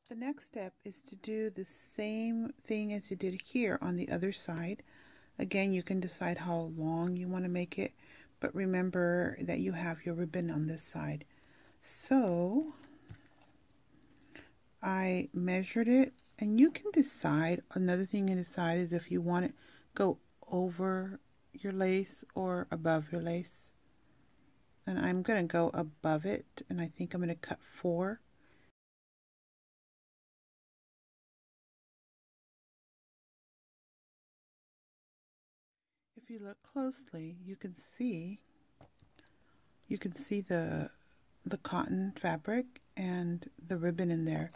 The next step is to do the same thing as you did here on the other side. Again, you can decide how long you want to make it, but remember that you have your ribbon on this side. So I measured it, and you can decide. Another thing you can decide is if you want it go over your lace or above your lace. And I'm going to go above it, and I think I'm going to cut 4. If you look closely, you can see the cotton fabric and the ribbon in there.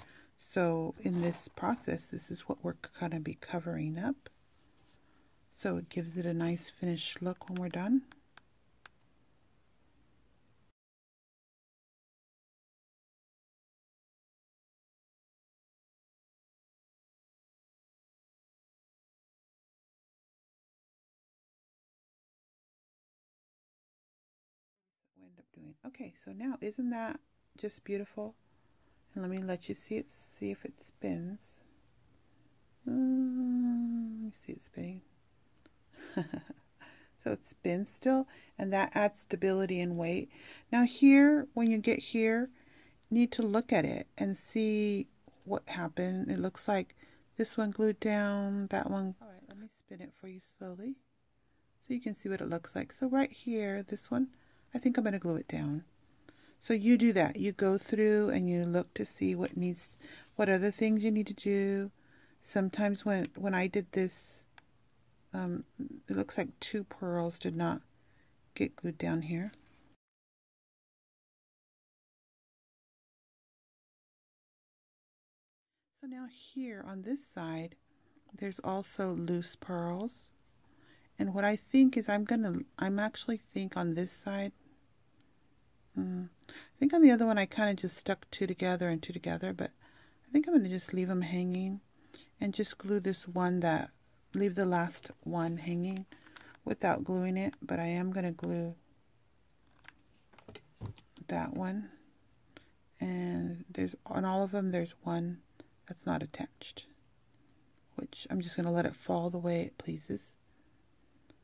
So in this process, this is what we're going to be covering up. So it gives it a nice finished look when we're done. We end up doing. Okay, so now isn't that just beautiful? And let me let you see it, see if it spins. Let me see it spinning. So it spins still, and that adds stability and weight. Now here, when you get here, you need to look at it and see what happened. It looks like this one glued down, that one. All right, let me spin it for you slowly so you can see what it looks like. So right here, this one, I think I'm going to glue it down. So you do that. You go through and you look to see what other things you need to do. Sometimes when I did this, it looks like 2 pearls did not get glued down here. So now here on this side, there's also loose pearls. And what I think is I'm actually think on this side, I think on the other one I kind of just stuck 2 together and 2 together, but I think I'm going to just leave them hanging and just glue this one leave the last one hanging without gluing it, but I am going to glue that one. And on all of them there's one that's not attached, which I'm just going to let it fall the way it pleases.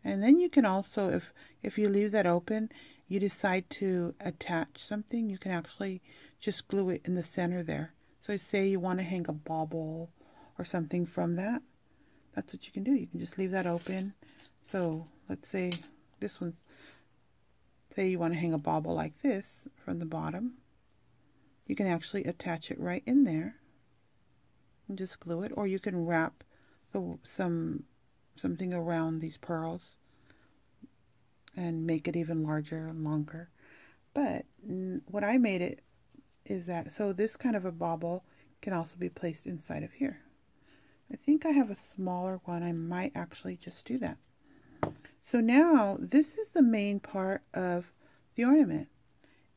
And then you can also, if you leave that open, you decide to attach something, you can actually just glue it in the center there. So say you want to hang a bauble or something from that, that's what you can do. You can just leave that open. So let's say this one's, say you want to hang a bauble like this from the bottom, you can actually attach it right in there and just glue it, or you can wrap something around these pearls and make it even larger and longer. But what I made it is that, so this kind of a bauble can also be placed inside of here. I think I have a smaller one. I might actually just do that. So now this is the main part of the ornament.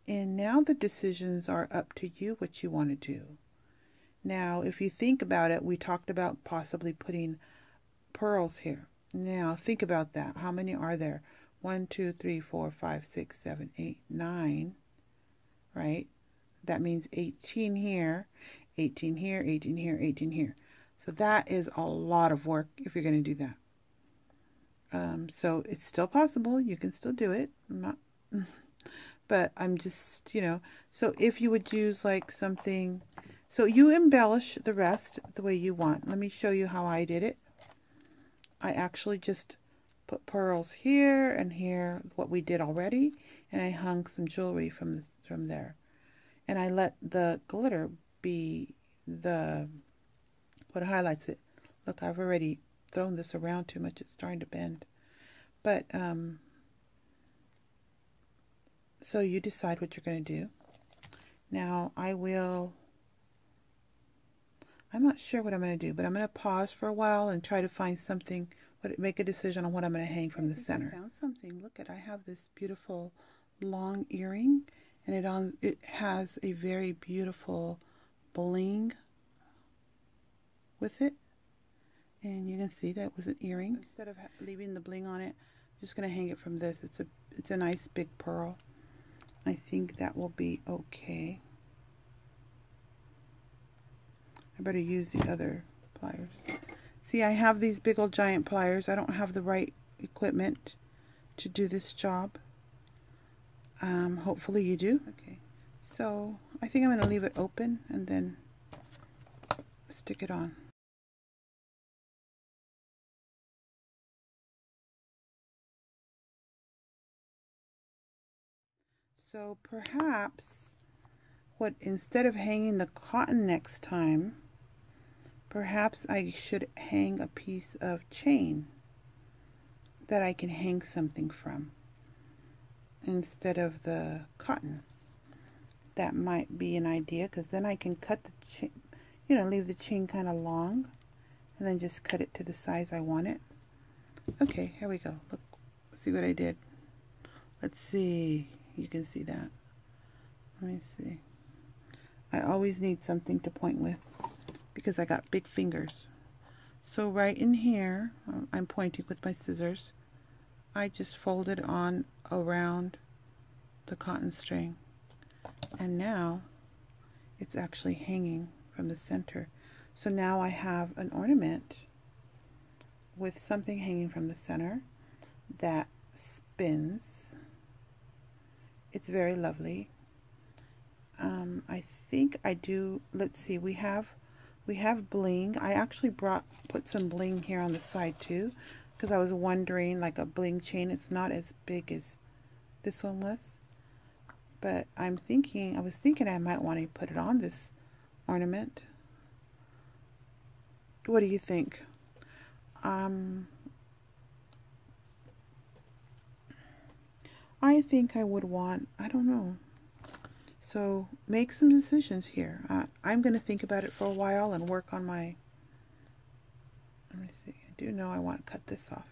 And now the decisions are up to you what you want to do. Now, if you think about it, we talked about possibly putting pearls here. Now, think about that. How many are there? 1, 2, 3, 4, 5, 6, 7, 8, 9, right? That means 18 here, 18 here, 18 here, 18 here. So that is a lot of work if you're going to do that. So it's still possible. You can still do it. But I'm just, so if you would use like something, so you embellish the rest the way you want. Let me show you how I did it. I actually just put pearls here and here, what we did already, and I hung some jewelry from there. And I let the glitter be what highlights it. Look, I've already thrown this around too much. It's starting to bend. But, so you decide what you're going to do. Now, I'm not sure what I'm going to do, but I'm going to pause for a while and try to find something, make a decision on what I'm going to hang from the center. I found something. Look I have this beautiful long earring, and it has a very beautiful bling with it. And you can see that was an earring. Instead of leaving the bling on it, I'm just going to hang it from this. It's a nice big pearl. I think that will be okay. I better use the other pliers. See, I have these big old giant pliers. I don't have the right equipment to do this job. Hopefully you do. Okay, so I think I'm going to leave it open and then stick it on. So perhaps instead of hanging the cotton next time, perhaps I should hang a piece of chain that I can hang something from instead of the cotton. That might be an idea, because then I can cut the chain, you know, leave the chain kind of long and then just cut it to the size I want it. Okay, here we go. Look, see what I did. Let's see. You can see that. Let me see. I always need something to point with because I got big fingers. So right in here, I'm pointing with my scissors. I just folded on around the cotton string. And now it's actually hanging from the center. So now I have an ornament with something hanging from the center that spins. It's very lovely. I think I do, let's see, we have bling. I actually put some bling here on the side too, because I was wondering, like a bling chain, it's not as big as this one was. But I was thinking I might want to put it on this ornament. What do you think? I think I would want, I don't know. So make some decisions here. I'm going to think about it for a while and work on my, let me see, I do know I want to cut this off.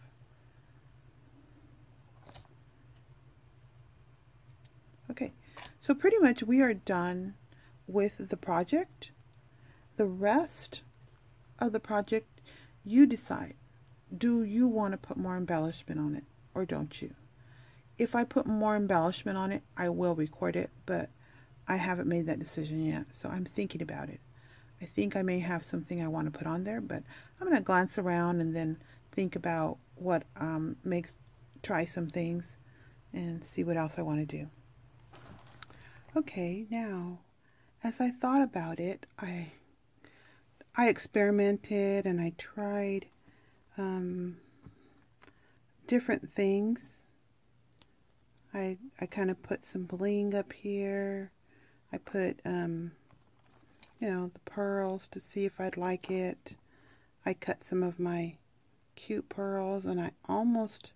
Okay, so pretty much we are done with the project. The rest of the project, you decide. Do you want to put more embellishment on it or don't you? If I put more embellishment on it, I will record it, but I haven't made that decision yet, so I'm thinking about it. I think I may have something I want to put on there, but I'm going to glance around and then think about what try some things and see what else I want to do. Okay, now, as I thought about it, I experimented and I tried different things. I kind of put some bling up here. I put, you know, the pearls to see if I'd like it. I cut some of my cute pearls and I almost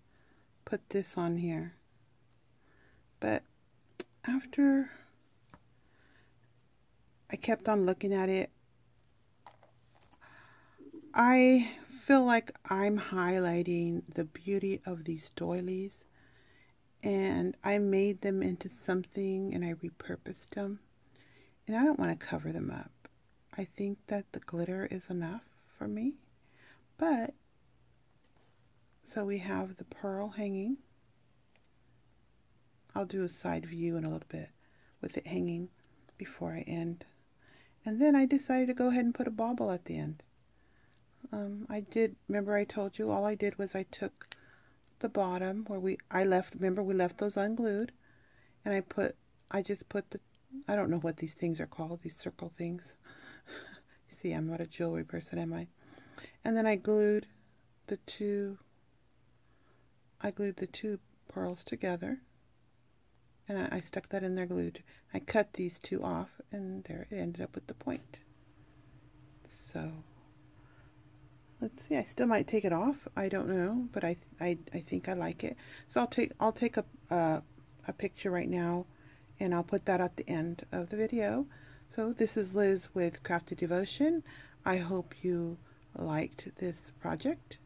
put this on here. But after I kept on looking at it, I feel like I'm highlighting the beauty of these doilies. And I made them into something and I repurposed them. And I don't want to cover them up. I think that the glitter is enough for me. But, so we have the pearl hanging. I'll do a side view in a little bit with it hanging before I end. And then I decided to go ahead and put a bauble at the end. Remember I told you all I did was I took the bottom where we left those unglued, and I just put the, I don't know what these things are called, these circle things. See, I'm not a jewelry person, am I? And then I glued the two pearls together, and I stuck that in there glued. I cut these two off, and there it ended up with the point. So let's see, I still might take it off. I don't know, but I think I like it. So I'll take a picture right now, and I'll put that at the end of the video. So this is Liz with Crafty Devotion. I hope you liked this project,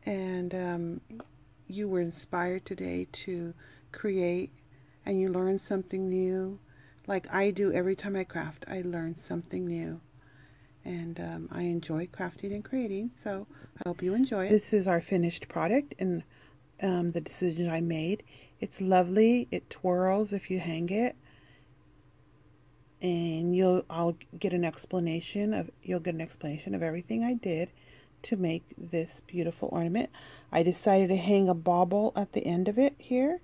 and you were inspired today to create, and you learned something new. Like I do every time I craft, I learn something new. And I enjoy crafting and creating, so I hope you enjoy it. This is our finished product, and the decision I made. It's lovely. It twirls if you hang it. and you'll get an explanation of everything I did to make this beautiful ornament. I decided to hang a bauble at the end of it here.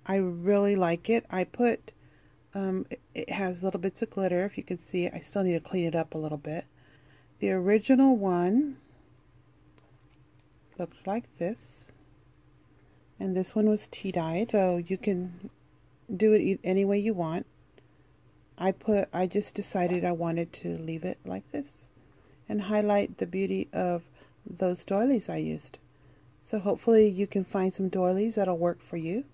I really like it. I put it has little bits of glitter, if you can see it. I still need to clean it up a little bit. The original one looked like this, and this one was tea dyed, so you can do it any way you want. I just decided I wanted to leave it like this and highlight the beauty of those doilies I used. So hopefully you can find some doilies that'll work for you.